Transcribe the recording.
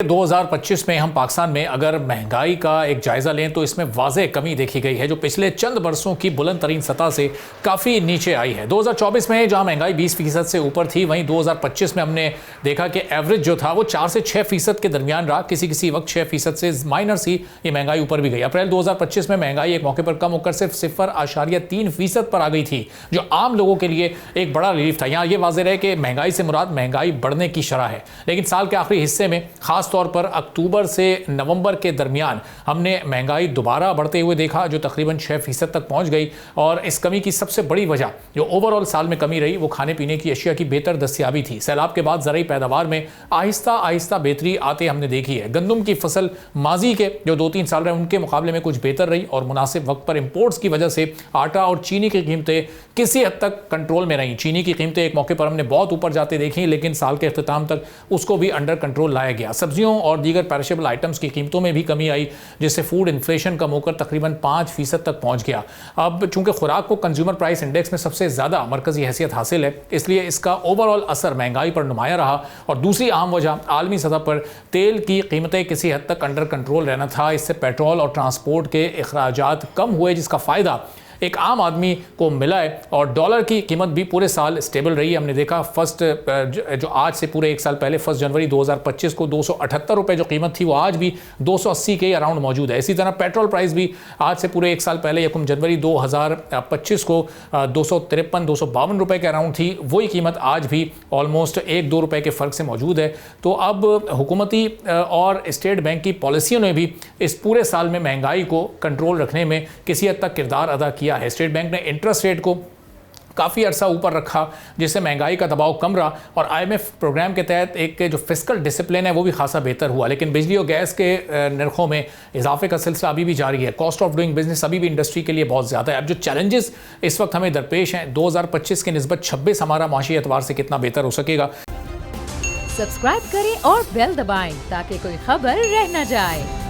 2025 में हम पाकिस्तान में अगर महंगाई का एक जायज़ा लें तो इसमें वाज़ेह कमी देखी गई है जो पिछले चंद बरसों की बुलंद तरीन सतह से काफ़ी नीचे आई है। 2024 में जहां महंगाई 20% से ऊपर थी, वहीं 2025 में हमने देखा कि एवरेज जो था वो 4 से 6% के दरमियान रहा। किसी वक्त 6% से माइनर सी ये महंगाई ऊपर भी गई। अप्रैल 2025 में महंगाई एक मौके पर कम होकर सिर्फ 0.3% पर आ गई थी, जो आम लोगों के लिए एक बड़ा रिलीफ था। यहाँ ये वाज़ेह रहे कि महंगाई से मुराद महंगाई बढ़ने की शरह है, लेकिन साल के आखिरी हिस्से में खास तौर पर अक्टूबर से नवंबर के दरमियान हमने महंगाई दोबारा बढ़ते हुए देखा, जो तकरीबन 6% तक पहुंच गई। और इस कमी की सबसे बड़ी वजह जो ओवरऑल साल में कमी रही वो खाने पीने की अशिया की बेहतर दस्तयाबी थी। सैलाब के बाद ज़राई पैदावार में आहिस्ता आहिस्ता बेहतरी आते हमने देखी है। गंदम की फसल माजी के जो 2-3 साल रहे उनके मुकाबले में कुछ बेहतर रही और मुनासिब वक्त पर इंपोर्ट्स की वजह से आटा और चीनी की कीमतें किसी हद तक कंट्रोल में रहीं। चीनी की कीमतें एक मौके पर हमने बहुत ऊपर जाते देखी, लेकिन साल के अख्ताम तक उसको भी अंडर कंट्रोल लाया गया। सब्जियों और दीगर पेरिशेबल आइटम्स की कीमतों में भी कमी आई, जिससे फूड इन्फ्लेशन कम होकर तकरीबन 5% तक पहुंच गया। अब चूंकि खुराक को कंज्यूमर प्राइस इंडेक्स में सबसे ज़्यादा मरकजी हैसियत हासिल है, इसलिए इसका ओवरऑल असर महंगाई पर नुमाया रहा। और दूसरी अहम वजह आलमी सतह पर तेल की कीमतें किसी हद तक अंडर कंट्रोल रहना था। इससे पेट्रोल और ट्रांसपोर्ट के अखराजात कम हुए, जिसका फ़ायदा एक आम आदमी को मिला है। और डॉलर की कीमत भी पूरे साल स्टेबल रही है। हमने देखा जो आज से पूरे एक साल पहले 1 जनवरी 2025 को 278 रुपये जो कीमत थी वो आज भी 280 के अराउंड मौजूद है। इसी तरह पेट्रोल प्राइस भी आज से पूरे एक साल पहले 1 जनवरी 2025 को 253-252 रुपये के अराउंड थी। वही कीमत आज भी ऑलमोस्ट 1-2 रुपये के फ़र्क से मौजूद है। तो अब हुकूमती और स्टेट बैंक की पॉलिसियों ने भी इस पूरे साल में महंगाई को कंट्रोल रखने में किसी हद तक किरदार अदा किया है। स्टेट बैंक ने इंटरेस्ट रेट को काफ़ी अरसा ऊपर रखा, जिससे महंगाई का दबाव कम रहा। और IMF प्रोग्राम के तहत एक जो फिस्कल डिसिप्लिन है वो भी खासा बेहतर हुआ। लेकिन बिजली और गैस के नरखों में इजाफे का सिलसिला अभी भी जारी है। कॉस्ट ऑफ डूइंग बिजनेस अभी भी इंडस्ट्री के लिए बहुत ज़्यादा है। अब जो चैलेंजेस इस वक्त हमें दरपेश हैं, 2025 के निस्बत 26 हमारा माशी एतबार से कितना बेहतर हो सकेगा। सब्सक्राइब करें और बेल दबाएं ताकि कोई खबर रह न जाए।